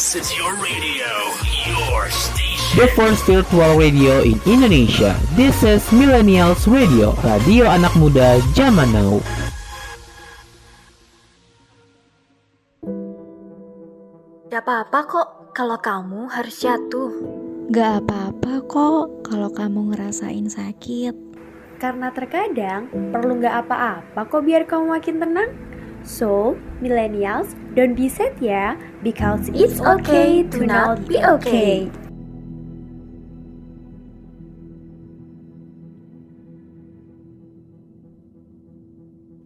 This is your radio, your station. The first virtual radio in Indonesia. This is Millennials Radio, radio anak muda zaman now. Gak apa-apa kok kalau kamu harus jatuh. Gak apa-apa kok kalau kamu ngerasain sakit. Karena terkadang perlu gak apa-apa kok biar kamu makin tenang. So, millennials, don't be sad ya, because it's okay to not be okay.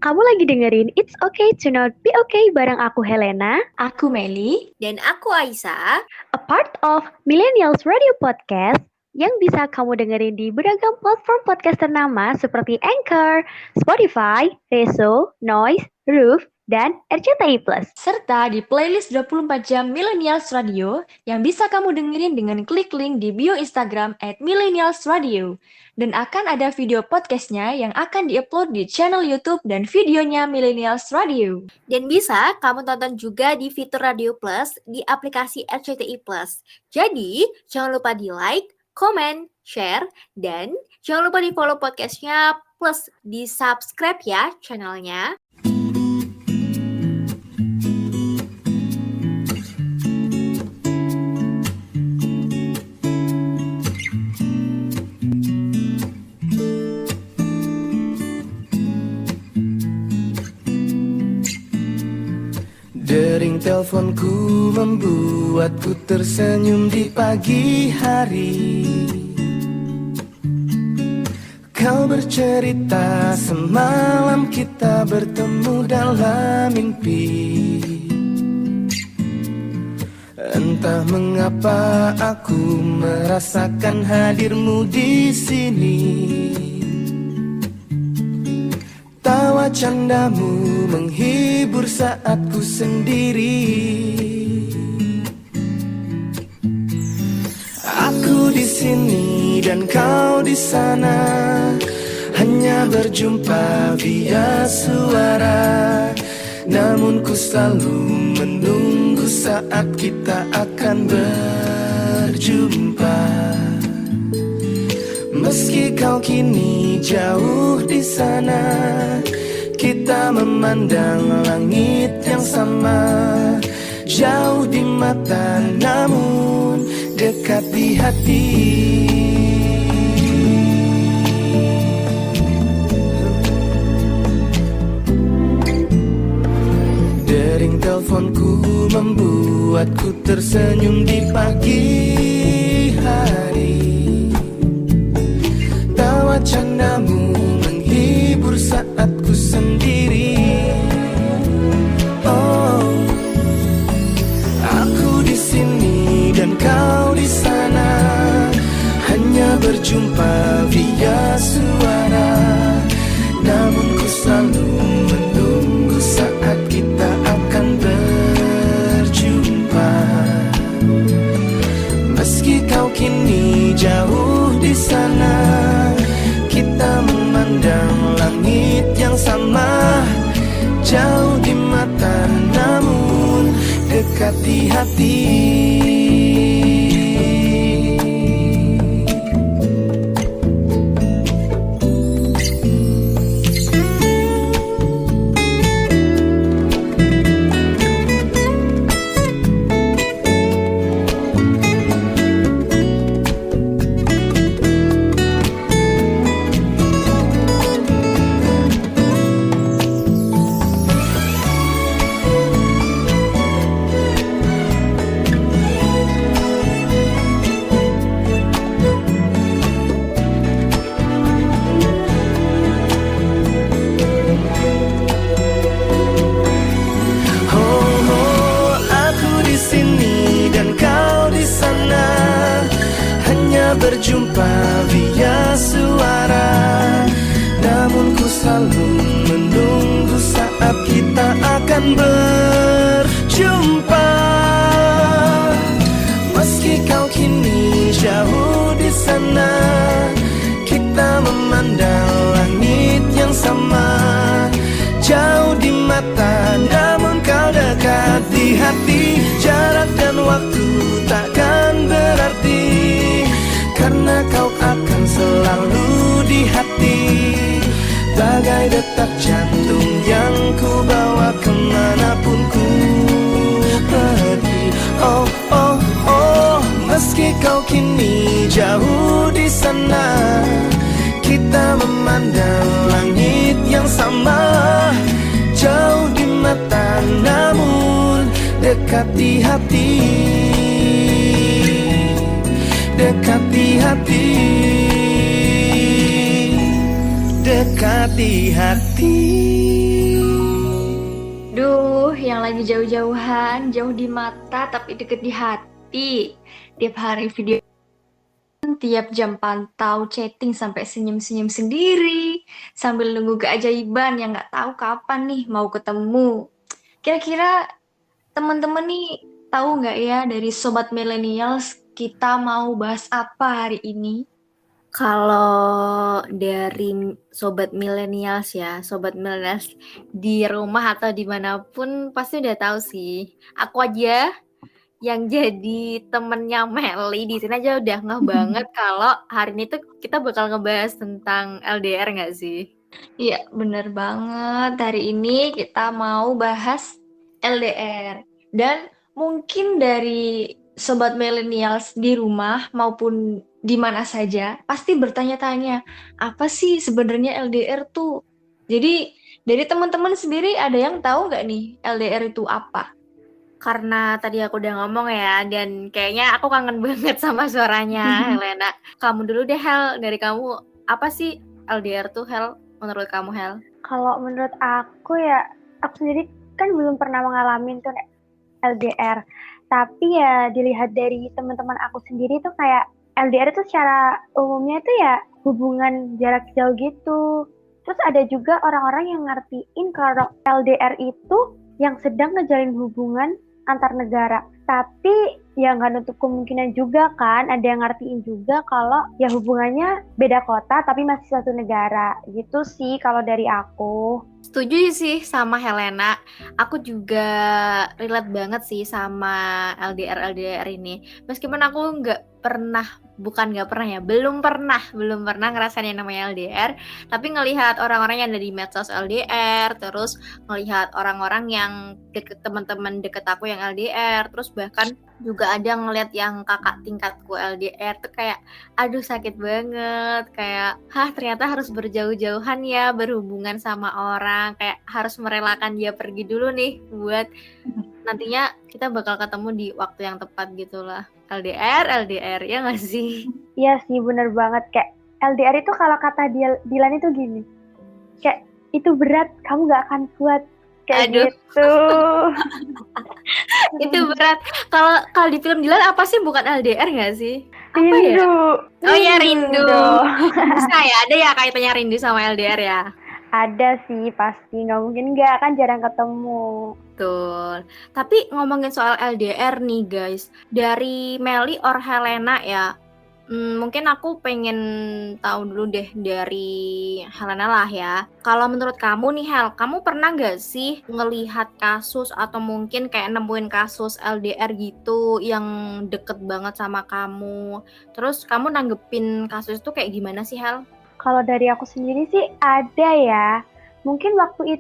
Kamu lagi dengerin It's Okay to Not Be Okay bareng aku Helena, Aku Meli, Dan aku Aisyah. a part of Millennials Radio Podcast yang bisa kamu dengerin di beragam platform podcast ternama seperti Anchor, Spotify, Reso, Noise, Roof, dan RCTI+. serta di playlist 24 jam Millennials Radio yang bisa kamu dengerin dengan klik link di bio Instagram @millennialsradio. Dan akan ada video podcastnya yang akan diupload di channel YouTube dan videonya Millennials Radio. Dan bisa kamu tonton juga di fitur Radio Plus di aplikasi RCTI Plus. Jadi, jangan lupa di like, komen, share, dan jangan lupa di follow podcastnya plus di subscribe ya channelnya. Dering teleponku membuatku tersenyum di pagi hari. Kau bercerita semalam kita bertemu dalam mimpi. Entah mengapa aku merasakan hadirmu di sini. Tawa candamu menghibur saat ku sendiri. Aku di sini dan kau di sana, hanya berjumpa via suara. Namun ku selalu menunggu saat kita akan berjumpa. Meski kau kini jauh di sana, kita memandang langit yang sama. Jauh di mata namun dekat di hati. Dering teleponku membuatku tersenyum di pagi hari. Tawa candamu menghibur saat ku sendiri. Oh, aku di sini dan kau di sana, hanya berjumpa via suara. Namun ku selalu menunggu saat kita akan berjumpa. Meski kau kini jauh di sana, kita memandang langit yang sama. Jauh di mata namun dekat di hati. Berjumpa via suara. Namun ku selalu menunggu saat kita akan berjumpa. Meski kau kini jauh di sana, kita memandang langit yang sama. Jauh di mata namun kau dekat di hati. Jarak dan waktu takkan berarti, karena kau akan selalu di hati, bagai detak jantung yang ku bawa kemanapun ku pergi. Oh, oh, oh, meski kau kini jauh di sana, kita memandang langit yang sama, jauh di mata namun dekat di hati, dekat di hati, dekat di hati. Duh, yang lagi jauh-jauhan, jauh di mata tapi deket di hati. Tiap hari video, tiap jam pantau, chatting sampai senyum-senyum sendiri, sambil nunggu keajaiban yang nggak tahu kapan nih mau ketemu. Kira-kira teman-teman nih tahu nggak ya dari Sobat Millennials kita mau bahas apa hari ini? Kalau dari Sobat Millennials ya, Sobat Millennials di rumah atau dimanapun pasti udah tahu sih. Aku aja yang jadi temennya Meli di sini aja udah ngeh banget kalau hari ini tuh kita bakal ngebahas tentang LDR nggak sih? Iya, bener banget. Hari ini kita mau bahas LDR. Dan mungkin dari Sobat Millennials di rumah maupun di mana saja pasti bertanya-tanya, apa sih sebenarnya LDR tuh? Jadi dari teman-teman sendiri ada yang tahu nggak nih LDR itu apa? Karena tadi aku udah ngomong ya, dan kayaknya aku kangen banget sama suaranya Helena. Kamu dulu deh Hel, dari kamu apa sih LDR tuh Hel, menurut kamu Hel? Kalau menurut aku ya, aku sendiri kan belum pernah mengalami tuh LDR. Tapi ya dilihat dari teman-teman aku sendiri tuh kayak LDR itu secara umumnya tuh ya hubungan jarak jauh gitu. Terus ada juga orang-orang yang ngertiin kalau LDR itu yang sedang ngejalin hubungan antar negara. Tapi ya nggak nutup kemungkinan juga kan ada yang ngertiin juga kalau ya hubungannya beda kota tapi masih satu negara. Gitu sih kalau dari aku. Setuju sih sama Helena. Aku juga relate banget sih sama LDR ini. Meskipun aku belum pernah ngerasain yang namanya LDR. Tapi ngelihat orang-orang yang ada di medsos LDR, terus ngelihat orang-orang yang teman-teman deket aku yang LDR, terus bahkan juga ada ngelihat yang kakak tingkatku LDR tuh kayak aduh sakit banget, kayak ternyata harus berjauh-jauhan ya berhubungan sama orang, kayak harus merelakan dia pergi dulu nih buat nantinya kita bakal ketemu di waktu yang tepat gitulah. LDR ya nggak sih? Iya sih bener banget, kayak LDR itu kalau kata Dilan itu gini, kayak itu berat kamu nggak akan kuat kayak Aduh. gitu. Itu berat. Kalau di film Dilan apa sih bukan LDR nggak sih? Apa ya? Rindu. Oh ya rindu. dong. Bisa ya, ada ya kaitannya rindu sama LDR ya? Ada sih pasti, nggak mungkin nggak, kan jarang ketemu. Betul. Tapi ngomongin soal LDR nih guys, dari Meli or Helena ya, mungkin aku pengen tahu dulu deh dari Helena lah ya. Kalau menurut kamu nih Hel, kamu pernah nggak sih ngelihat kasus atau mungkin kayak nemuin kasus LDR gitu yang deket banget sama kamu? Terus kamu nanggepin kasus itu kayak gimana sih Hel? Kalau dari aku sendiri sih ada ya. Mungkin waktu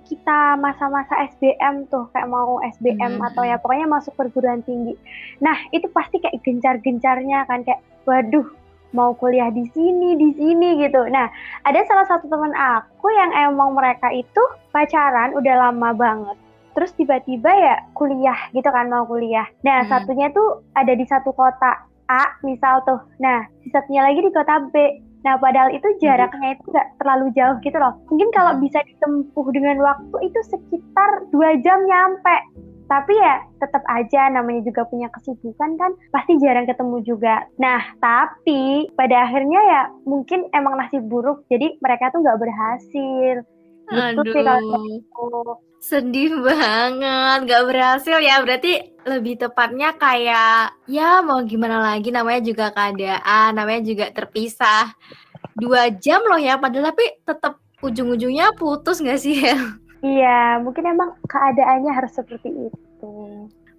kita masa-masa SBM tuh, kayak mau SBM atau ya pokoknya masuk perguruan tinggi. Nah, itu pasti kayak gencar-gencarnya kan, kayak waduh, mau kuliah di sini gitu. Nah, ada salah satu teman aku yang emang mereka itu pacaran udah lama banget. Terus tiba-tiba ya kuliah gitu kan, mau kuliah. Nah, satunya tuh ada di satu kota A misal tuh. Nah, si satunya lagi di kota B. Nah, padahal itu jaraknya itu nggak terlalu jauh gitu loh. Mungkin kalau bisa ditempuh dengan waktu itu sekitar 2 jam nyampe. Tapi ya tetap aja namanya juga punya kesibukan kan, pasti jarang ketemu juga. Nah, tapi pada akhirnya ya mungkin emang nasib buruk, jadi mereka tuh nggak berhasil. Gitu sih kalau aku. Sedih banget, gak berhasil ya. Berarti lebih tepatnya kayak ya mau gimana lagi, namanya juga keadaan, namanya juga terpisah 2 jam loh ya, padahal tapi tetap ujung-ujungnya putus gak sih ya? Iya, mungkin emang keadaannya harus seperti itu.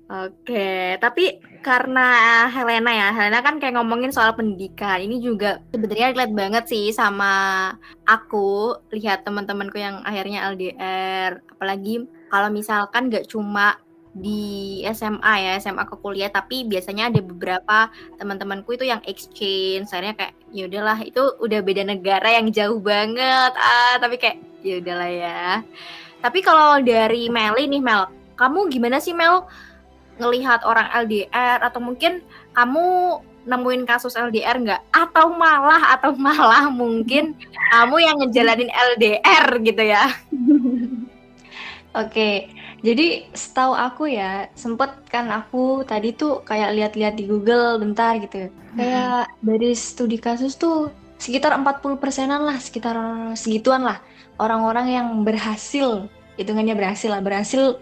Oke, tapi karena Helena kan kayak ngomongin soal pendidikan, ini juga sebenarnya relate banget sih sama aku, lihat teman-temanku yang akhirnya LDR, apalagi kalau misalkan nggak cuma di SMA ya, SMA ke kuliah, tapi biasanya ada beberapa teman-temanku itu yang exchange, akhirnya kayak ya udahlah itu udah beda negara yang jauh banget, tapi kayak ya udahlah ya. Tapi kalau dari Meli nih Mel, kamu gimana sih Mel? Ngelihat orang LDR atau mungkin kamu nemuin kasus LDR nggak? Atau malah mungkin kamu yang ngejalanin LDR gitu ya? Oke, jadi setahu aku ya, sempet kan aku tadi tuh kayak lihat-lihat di Google bentar gitu. Kayak dari studi kasus tuh sekitar 40%-an lah, sekitar segituan lah orang-orang yang berhasil, hitungannya berhasil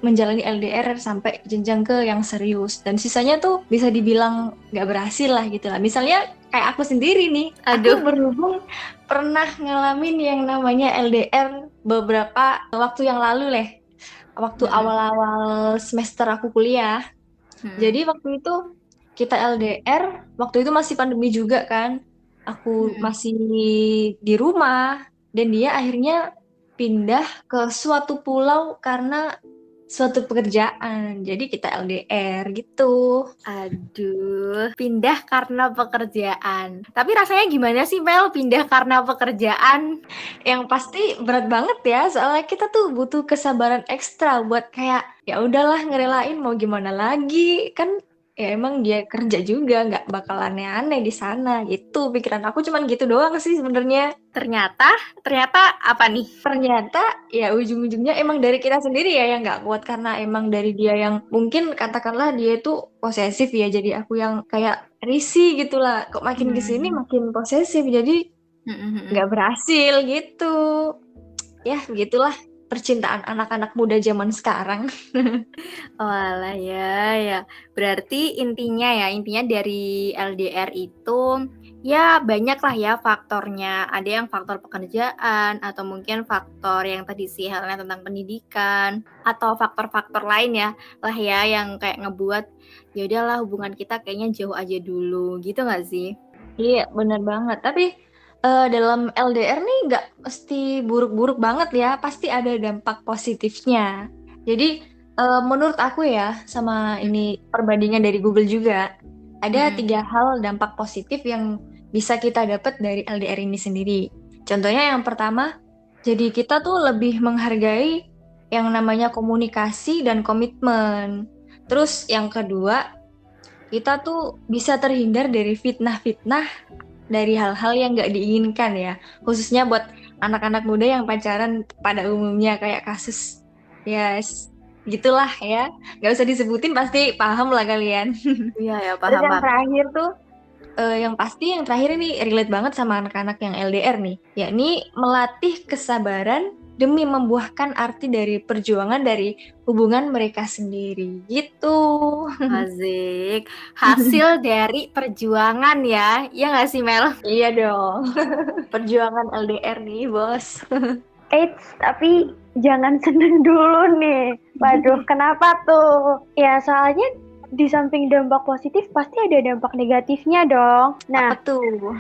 menjalani LDR sampai jenjang ke yang serius. Dan sisanya tuh bisa dibilang nggak berhasil lah gitu lah. Misalnya kayak aku sendiri nih, aku berhubung pernah ngalamin yang namanya LDR beberapa waktu yang lalu lah. Waktu awal-awal semester aku kuliah. Jadi waktu itu kita LDR, waktu itu masih pandemi juga kan. Aku masih di rumah dan dia akhirnya pindah ke suatu pulau karena suatu pekerjaan. Jadi kita LDR gitu. Aduh, pindah karena pekerjaan. Tapi rasanya gimana sih Mel pindah karena pekerjaan? Yang pasti berat banget ya, soalnya kita tuh butuh kesabaran ekstra buat kayak ya udahlah ngerelain mau gimana lagi. Kan ya emang dia kerja juga, nggak bakal aneh-aneh di sana gitu. Pikiran aku cuman gitu doang sih sebenarnya. Ternyata apa nih? Ternyata ya ujung-ujungnya emang dari kita sendiri ya yang nggak kuat, karena emang dari dia yang mungkin katakanlah dia itu posesif ya, jadi aku yang kayak risih gitulah, kok makin kesini makin posesif, jadi nggak berhasil gitu. Ya begitulah percintaan anak-anak muda zaman sekarang. Walah ya. Berarti intinya dari LDR itu ya banyak lah ya faktornya. Ada yang faktor pekerjaan atau mungkin faktor yang tadi sih halnya tentang pendidikan atau faktor-faktor lain ya lah ya yang kayak ngebuat ya udahlah hubungan kita kayaknya jauh aja dulu gitu nggak sih? Iya benar banget. Tapi dalam LDR nih nggak mesti buruk-buruk banget ya, pasti ada dampak positifnya. Jadi menurut aku ya, sama ini perbandingan dari Google juga, ada 3 hal dampak positif yang bisa kita dapat dari LDR ini sendiri. Contohnya yang pertama, jadi kita tuh lebih menghargai yang namanya komunikasi dan komitmen. Terus yang kedua, kita tuh bisa terhindar dari fitnah-fitnah dari hal-hal yang nggak diinginkan ya, khususnya buat anak-anak muda yang pacaran pada umumnya, kayak kasus gitulah ya, nggak usah disebutin pasti paham lah kalian. Iya ya Terus paham. yang terakhir tuh yang terakhir ini relate banget sama anak-anak yang LDR nih, yakni melatih kesabaran demi membuahkan arti dari perjuangan dari hubungan mereka sendiri gitu. Asik. Hasil dari perjuangan ya nggak sih Mel? Iya dong. Perjuangan LDR nih bos. Tapi jangan seneng dulu nih. Waduh, kenapa tuh? Ya soalnya di samping dampak positif pasti ada dampak negatifnya dong. Nah, apa tuh?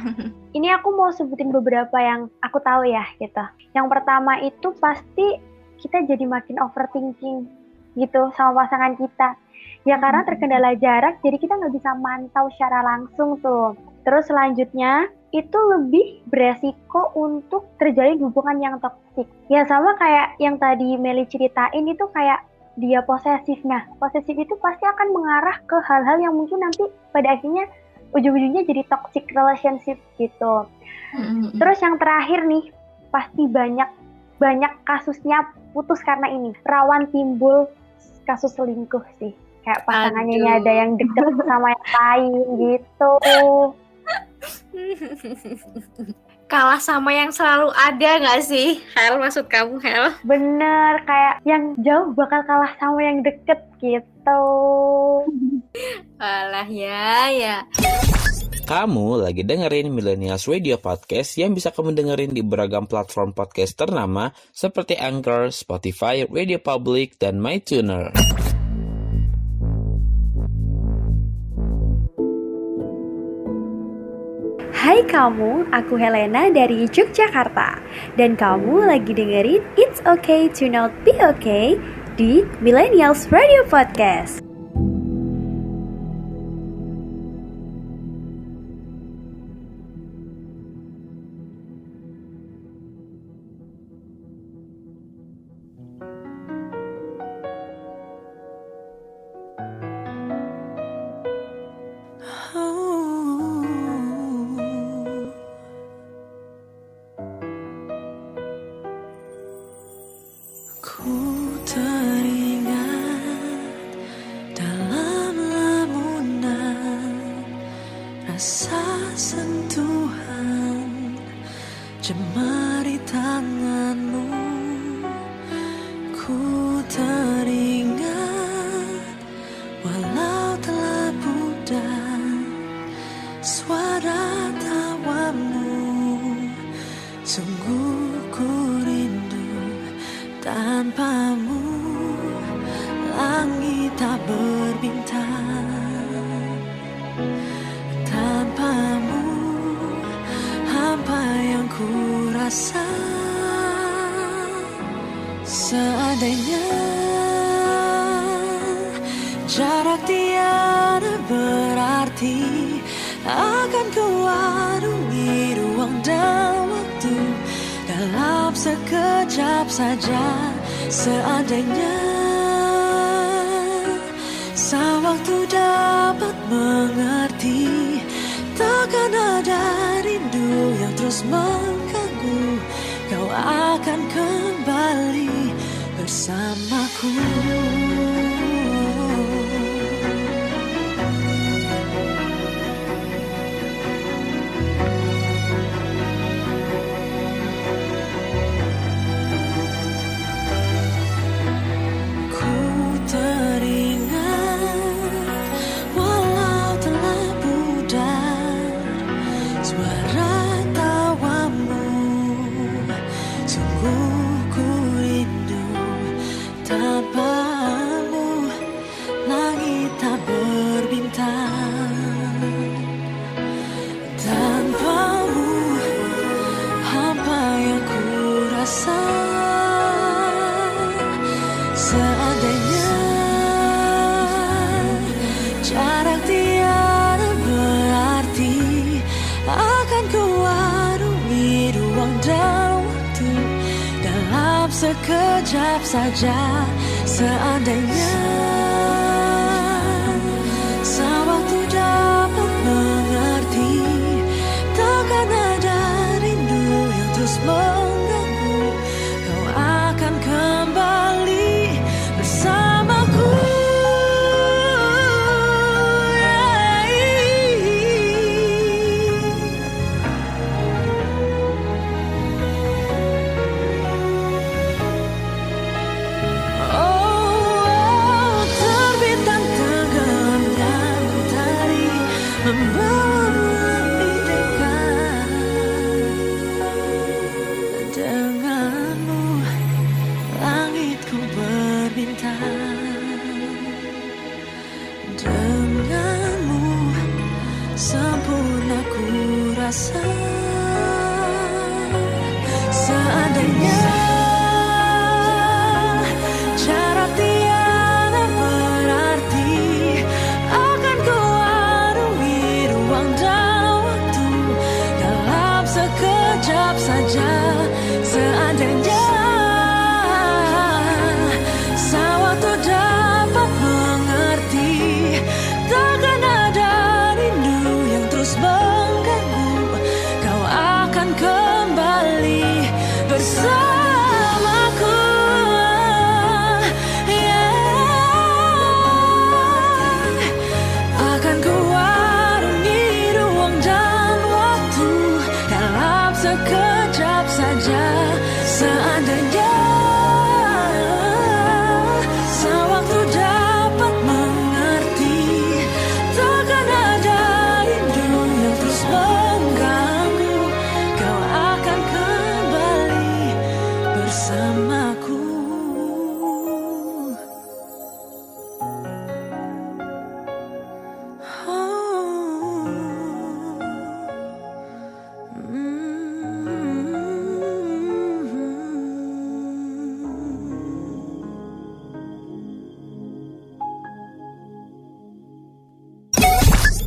Ini aku mau sebutin beberapa yang aku tahu ya gitu. Yang pertama itu pasti kita jadi makin overthinking gitu sama pasangan kita. Ya karena terkendala jarak, jadi kita nggak bisa mantau secara langsung tuh. Terus selanjutnya itu lebih beresiko untuk terjalin hubungan yang toksik. Ya sama kayak yang tadi Meli ceritain itu kayak dia posesif. Nah, posesif itu pasti akan mengarah ke hal-hal yang mungkin nanti pada akhirnya ujung-ujungnya jadi toxic relationship gitu. Terus yang terakhir nih, pasti banyak kasusnya putus karena ini. Rawan timbul kasus selingkuh sih. Kayak pasangannya ada yang deket sama yang lain gitu. Kalah sama yang selalu ada nggak sih? Hel, maksud kamu Hel? Bener, kayak yang jauh bakal kalah sama yang deket gitu. Alah ya. Kamu lagi dengerin Millennials Radio Podcast yang bisa kamu dengerin di beragam platform podcast ternama seperti Anchor, Spotify, Radio Public, dan MyTuner. Hai kamu, aku Helena dari Yogyakarta. Dan kamu lagi dengerin It's Okay to Not Be Okay di Millennials Radio Podcast. Ku teringat dalam lamunan rasa sentuhan jemari tanganmu. Ku teringat walau telah pudar suara tawamu. Sungguh ku rindu tanpamu, langit tak berbintang. Tanpamu, hampa yang ku rasa. Seandainya jarak tiada berarti, akan ku arungi ruang dan waktu dalam sekejap saja. Seandainya sang waktu dapat mengerti, takkan ada rindu yang terus mengganggu. Kau akan kembali bersamaku. Seandainya jarak tiada berarti, akan ku arungi ruang dan waktu dalam sekejap saja. Seandainya sang waktu dapat mengerti, takkan ada rindu yang terus mengganggu. Kau akan kembali bersamaku. Oh, terbitkan tenggelam dan mentari membawamu lebih dekat. Denganmu langitku berbintang, denganmu sempurna ku rasa. Seandainya jarak tiada berarti, akan ku arungi ruang dan waktu dalam sekejap saja. Seandainya sang waktu dapat mengerti, takkan ada rindu yang terus mengganggu. Kau akan kembali bersama.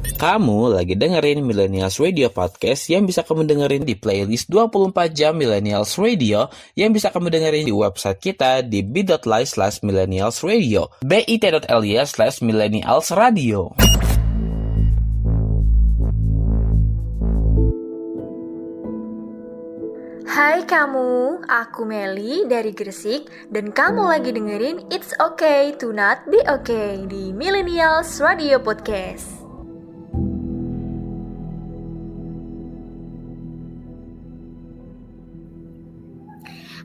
Kamu lagi dengerin Millennials Radio Podcast yang bisa kamu dengerin di playlist 24 jam Millennials Radio yang bisa kamu dengerin di website kita di bit.ly/millennialsradio bit.ly/millennialsradio. Hai kamu, aku Meli dari Gresik dan kamu lagi dengerin It's Okay to Not Be Okay di Millennials Radio Podcast.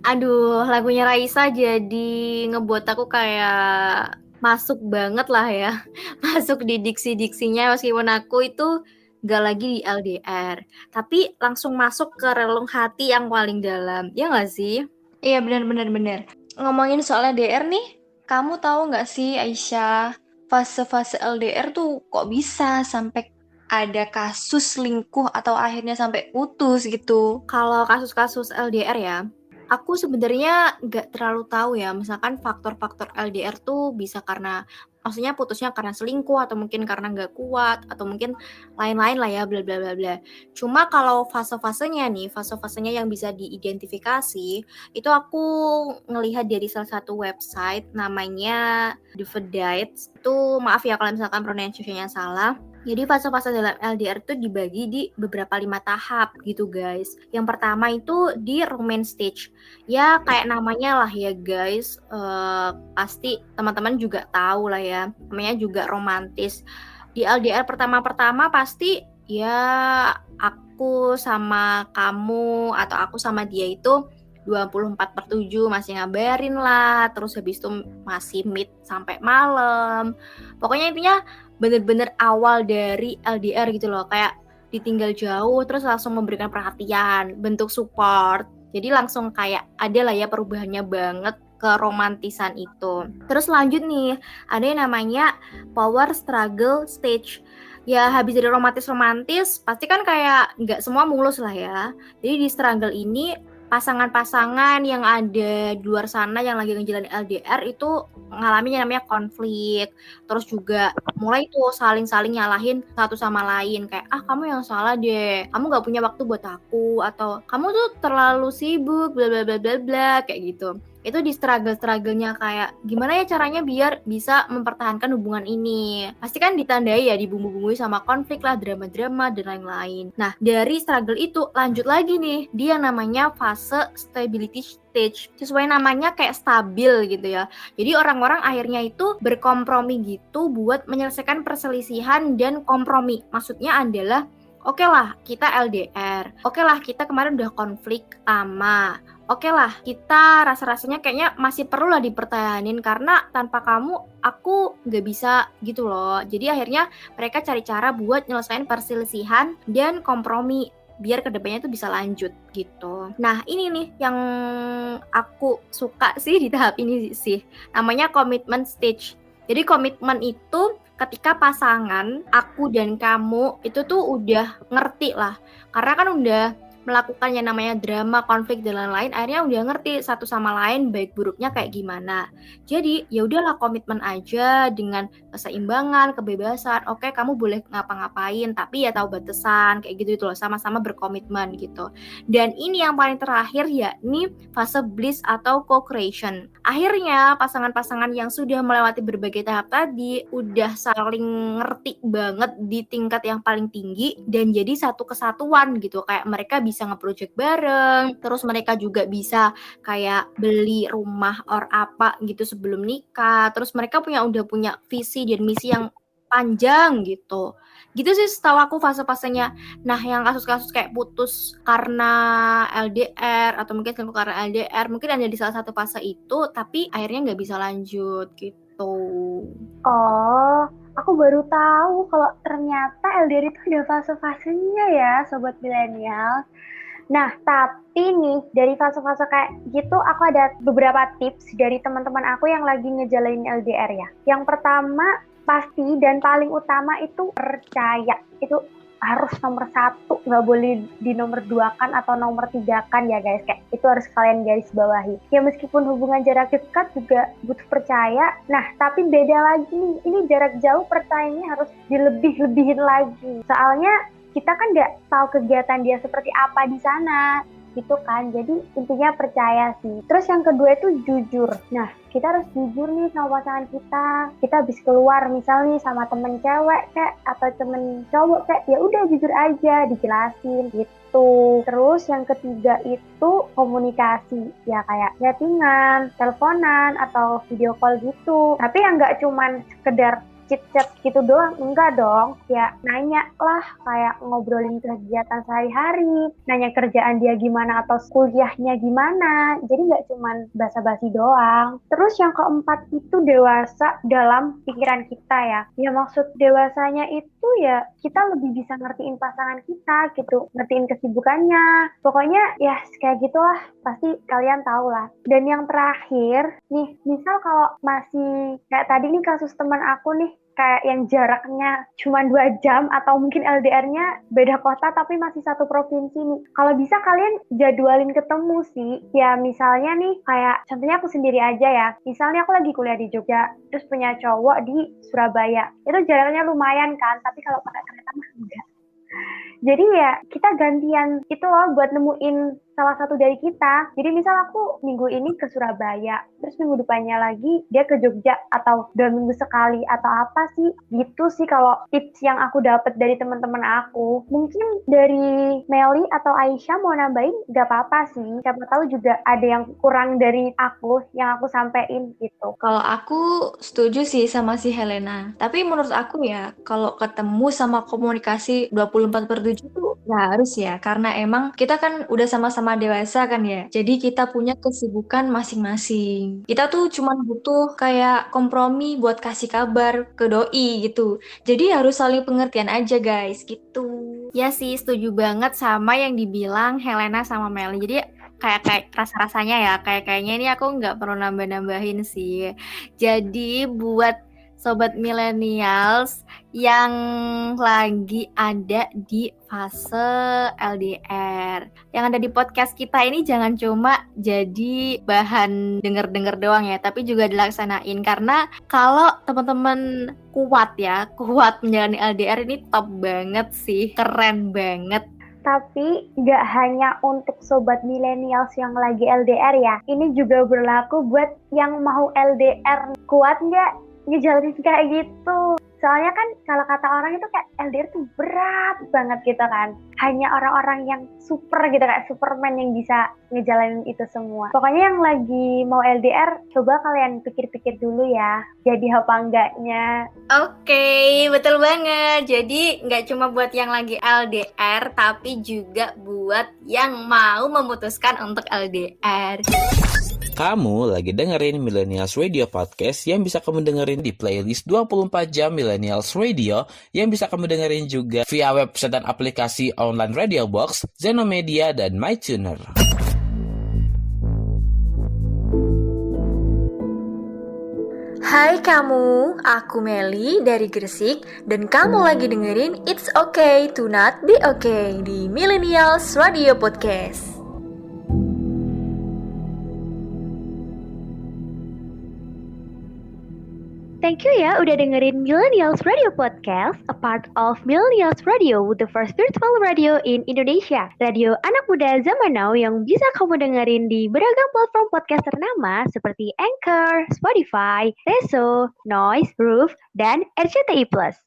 Aduh, lagunya Raisa jadi ngebuat aku kayak masuk banget lah ya. Masuk di diksi-diksinya meskipun aku itu gak lagi di LDR. Tapi langsung masuk ke relung hati yang paling dalam. Ya gak sih? Iya benar. Ngomongin soal LDR nih, kamu tahu nggak sih Aisyah, fase-fase LDR tuh kok bisa sampai ada kasus selingkuh atau akhirnya sampai putus gitu? Kalau kasus-kasus LDR ya, aku sebenarnya nggak terlalu tahu ya, misalkan faktor-faktor LDR tuh bisa karena, maksudnya putusnya karena selingkuh atau mungkin karena nggak kuat atau mungkin lain-lain lah ya, bla bla bla bla. Cuma kalau fase-fasenya nih, fase-fasenya yang bisa diidentifikasi, itu aku ngelihat dari salah satu website namanya The Verdict. Itu maaf ya kalau misalkan pronunciation-nya salah. Jadi fase-fase dalam LDR itu dibagi di beberapa 5 tahap gitu guys. Yang pertama itu di romance stage. Ya kayak namanya lah ya guys, pasti teman-teman juga tahu lah ya, namanya juga romantis. Di LDR pertama-pertama pasti ya aku sama kamu atau aku sama dia itu 24/7 masih ngabarin lah, terus habis itu masih meet sampai malam. Pokoknya intinya bener-bener awal dari LDR gitu loh, kayak ditinggal jauh terus langsung memberikan perhatian, bentuk support. Jadi langsung kayak ada lah ya perubahannya banget ke romantisan itu. Terus lanjut nih, ada yang namanya power struggle stage. Ya habis dari romantis-romantis, pasti kan kayak nggak semua mulus lah ya. Jadi di struggle ini pasangan-pasangan yang ada di luar sana yang lagi ngejalanin LDR itu mengalami yang namanya konflik. Terus juga mulai tuh saling-saling nyalahin satu sama lain, kayak kamu yang salah deh, kamu gak punya waktu buat aku, atau kamu tuh terlalu sibuk bla bla bla bla bla kayak gitu. Itu di struggle-nya kayak gimana ya caranya biar bisa mempertahankan hubungan ini. Pasti kan ditandai ya, dibumbu-bumbui sama konflik lah, drama-drama dan lain-lain. Nah dari struggle itu lanjut lagi nih, dia namanya fase stability stage. Sesuai namanya kayak stabil gitu ya. Jadi orang-orang akhirnya itu berkompromi gitu buat menyelesaikan perselisihan dan kompromi. Maksudnya adalah oke lah kita LDR, oke lah kita kemarin udah konflik lama, oke lah kita rasa-rasanya kayaknya masih perlu lah dipertahanin karena tanpa kamu aku gak bisa gitu loh. Jadi akhirnya mereka cari cara buat nyelesain perselisihan dan kompromi biar kedepannya itu bisa lanjut gitu. Nah ini nih yang aku suka sih di tahap ini sih, namanya commitment stage. Jadi komitmen itu ketika pasangan aku dan kamu itu tuh udah ngerti lah, karena kan udah melakukan yang namanya drama, konflik dan lain-lain, akhirnya udah ngerti satu sama lain baik buruknya kayak gimana. Jadi ya udahlah komitmen aja dengan keseimbangan, kebebasan. Oke, kamu boleh ngapa-ngapain tapi ya tahu batasan kayak gitu itu loh, sama-sama berkomitmen gitu. Dan ini yang paling terakhir yakni fase bliss atau co-creation. Akhirnya pasangan-pasangan yang sudah melewati berbagai tahap tadi udah saling ngerti banget di tingkat yang paling tinggi dan jadi satu kesatuan gitu, kayak mereka bisa nge-project bareng, terus mereka juga bisa kayak beli rumah or apa gitu sebelum nikah, terus mereka udah punya visi dan misi yang panjang gitu. Gitu sih setahu aku fase-fasenya. Nah yang kasus-kasus kayak putus karena LDR atau mungkin selingkuh karena LDR, mungkin ada di salah satu fase itu tapi akhirnya nggak bisa lanjut gitu. Oh, aku baru tahu kalau ternyata LDR itu ada fase-fasenya ya, sobat milenial. Nah, tapi nih dari fase-fase kayak gitu aku ada beberapa tips dari teman-teman aku yang lagi ngejalanin LDR ya. Yang pertama pasti dan paling utama itu percaya. Itu harus nomor 1, nggak boleh di nomor 2 kan atau nomor 3 kan ya guys, kayak itu harus kalian garis bawahi. Ya meskipun hubungan jarak dekat juga butuh percaya, nah tapi beda lagi nih, ini jarak jauh percayanya harus dilebih-lebihin lagi. Soalnya kita kan nggak tahu kegiatan dia seperti apa di sana, gitu kan. Jadi intinya percaya sih. Terus yang kedua itu jujur. Nah, kita harus jujur nih sama pasangan kita. Kita habis keluar misalnya sama temen cewek kayak atau temen cowok kayak, ya udah jujur aja, dijelasin gitu. Terus yang ketiga itu komunikasi. Ya kayak chattingan, teleponan atau video call gitu. Tapi yang nggak cuman sekedar chit-chat gitu doang, enggak dong. Ya nanya lah, kayak ngobrolin kegiatan sehari-hari, nanya kerjaan dia gimana atau kuliahnya gimana. Jadi nggak cuman basa-basi doang. Terus yang keempat itu dewasa dalam pikiran kita ya. Ya maksud dewasanya itu ya kita lebih bisa ngertiin pasangan kita gitu, ngertiin kesibukannya. Pokoknya ya kayak gitulah, pasti kalian tahu lah. Dan yang terakhir nih, misal kalau masih kayak tadi nih kasus teman aku nih, kayak yang jaraknya cuma 2 jam atau mungkin LDR-nya beda kota tapi masih satu provinsi nih. Kalau bisa kalian jadwalin ketemu sih. Ya misalnya nih kayak contohnya aku sendiri aja ya. Misalnya aku lagi kuliah di Jogja, terus punya cowok di Surabaya. Itu jaraknya lumayan kan, tapi kalau pakai kereta mah enggak. Jadi ya kita gantian itu loh buat nemuin salah satu dari kita. Jadi misal aku minggu ini ke Surabaya, terus minggu depannya lagi dia ke Jogja atau 2 minggu sekali atau apa sih. Gitu sih kalau tips yang aku dapat dari teman-teman aku. Mungkin dari Meli atau Aisyah mau nambahin gak apa-apa sih. Siapa tahu juga ada yang kurang dari aku yang aku sampein gitu. Kalau aku setuju sih sama si Helena. Tapi menurut aku ya, kalau ketemu sama komunikasi 24/7 tuh ya harus ya. Karena emang kita kan udah sama-sama dewasa kan ya. Jadi kita punya kesibukan masing-masing. Kita tuh cuman butuh kayak kompromi buat kasih kabar ke doi gitu. Jadi harus saling pengertian aja guys gitu. Ya sih, setuju banget sama yang dibilang Helena sama Meli. Jadi kayak rasa-rasanya ya, kayaknya ini aku nggak perlu nambah-nambahin sih. Jadi buat sobat millennials yang lagi ada di fase LDR, yang ada di podcast kita ini jangan cuma jadi bahan denger-denger doang ya, tapi juga dilaksanain. Karena kalau teman-teman kuat menjalani LDR ini top banget sih, keren banget. Tapi nggak hanya untuk sobat millennials yang lagi LDR ya, ini juga berlaku buat yang mau LDR. Kuat nggak ngejalanin kayak gitu? Soalnya kan kalau kata orang itu kayak LDR tuh berat banget gitu kan. Hanya orang-orang yang super gitu, kayak Superman yang bisa ngejalanin itu semua. Pokoknya yang lagi mau LDR, coba kalian pikir-pikir dulu ya, jadi apa enggaknya. Oke, betul banget. Jadi nggak cuma buat yang lagi LDR, tapi juga buat yang mau memutuskan untuk LDR. Kamu lagi dengerin Millennials Radio Podcast yang bisa kamu dengerin di playlist 24 jam Millennials Radio yang bisa kamu dengerin juga via website dan aplikasi online Radio Box, Zenomedia, dan MyTuner. Hai kamu, aku Meli dari Gresik dan kamu lagi dengerin It's Okay to Not Be Okay di Millennials Radio Podcast. Thank you ya udah dengerin Millennials Radio Podcast, a part of Millennials Radio, the first virtual radio in Indonesia. Radio anak muda zaman now yang bisa kamu dengerin di beragam platform podcast ternama seperti Anchor, Spotify, Reso, Noise, Roof, dan RCTI+.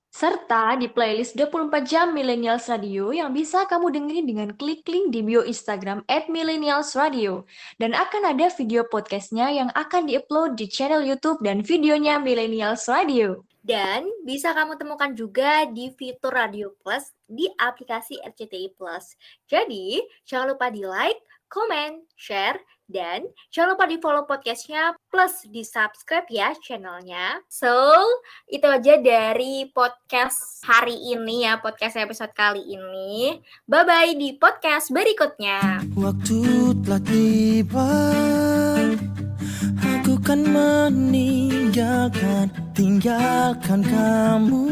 Serta di playlist 24 jam Millennials Radio yang bisa kamu dengerin dengan klik link di bio Instagram @millennialsradio. Dan akan ada video podcastnya yang akan diupload di channel YouTube dan videonya Millennials Radio. Dan bisa kamu temukan juga di fitur Radio Plus di aplikasi RCTI Plus. Jadi, jangan lupa di like, comment, share, dan jangan lupa di follow podcastnya plus di subscribe ya channelnya. So, itu aja dari podcast hari ini ya, podcast episode kali ini. Bye-bye di podcast berikutnya. Waktu telah tiba, aku kan tinggalkan kamu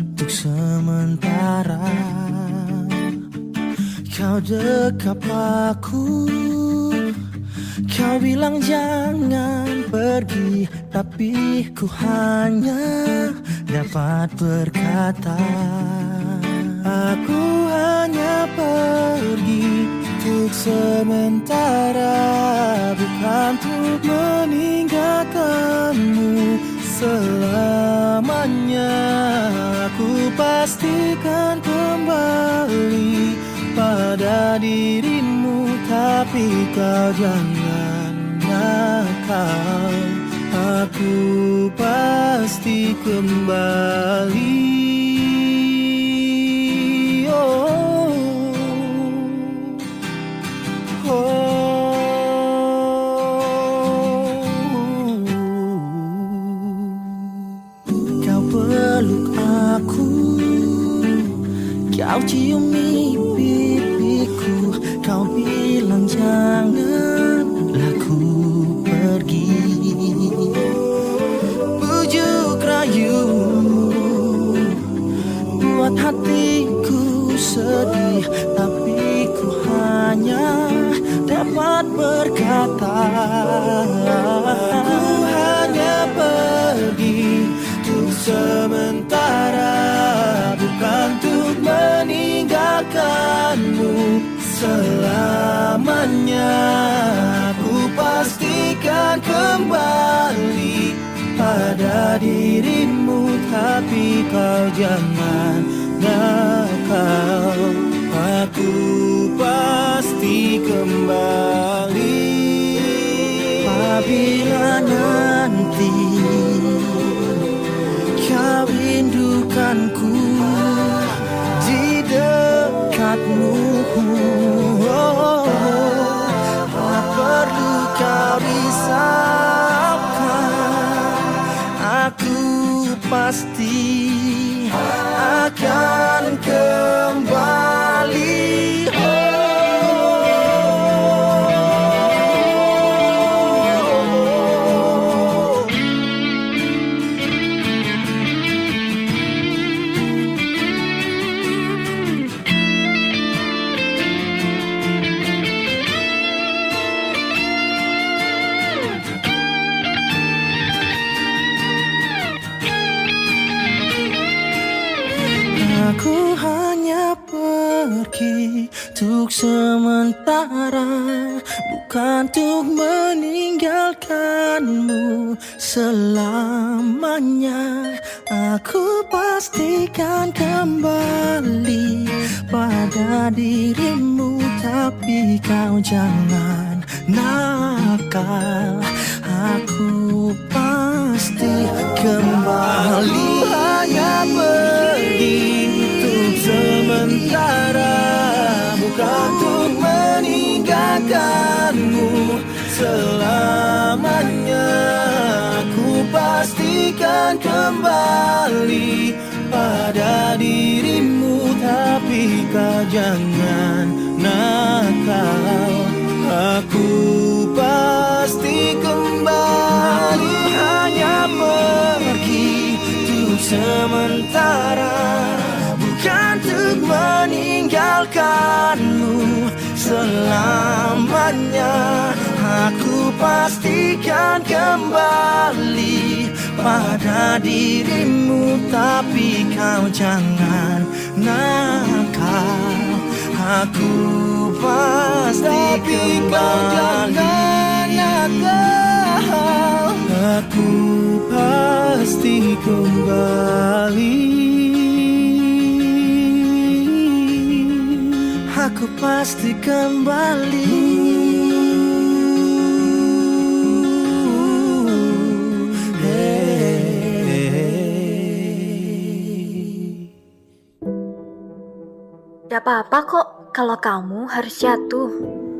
untuk sementara. kau dekap aku. Kau bilang jangan pergi, tapi ku hanya dapat berkata, aku hanya pergi untuk sementara, bukan untuk meninggalkanmu selamanya. Aku pastikan kembali pada dirimu, tapi kau jangan nakal. Aku pasti kembali. Kau peluk aku, kau ciumi pipiku, kau bilang janganlah ku pergi. Bujuk rayu buat hatiku sedih, tapi ku hanya dapat berkata, aku hanya pergi untuk sementara, bukan untuk meninggalkanmu selamanya. Aku pastikan kembali pada dirimu, tapi kau jangan nakal. Aku pasti kembali apabila nanti kau rindukanku di dekatmu. Tak perlu kau risaukan, aku pasti akan kembali. Aku hanya pergi untuk sementara, bukan untuk meninggalkanmu selamanya. Aku pastikan kembali pada dirimu, tapi kau jangan nakal. Aku pasti kembali. Hanya pergi untuk sementara, bukan untuk meninggalkanmu selamanya. Aku pastikan kembali pada dirimu, tapi kau jangan nakal. Aku pasti kembali. Hanya pergi untuk sementara, bukan untuk meninggalkanmu selamanya. Aku pastikan kembali pada dirimu, tapi kau jangan nakal. Aku pasti kembali. Aku pasti kembali. Aku pasti kembali. Gak apa-apa kok kalau kamu harus jatuh.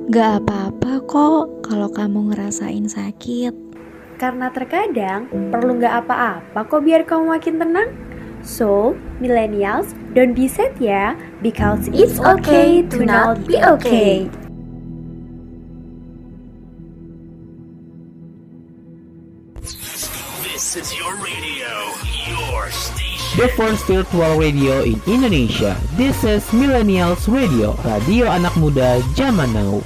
Gak apa-apa kok kalau kamu ngerasain sakit. Karena terkadang perlu gak apa-apa kok biar kamu makin tenang. So, millennials, don't be sad ya, because it's okay to not be okay. This is your radio, your station. the first virtual radio in Indonesia. This is Millennials Radio, radio anak muda zaman now.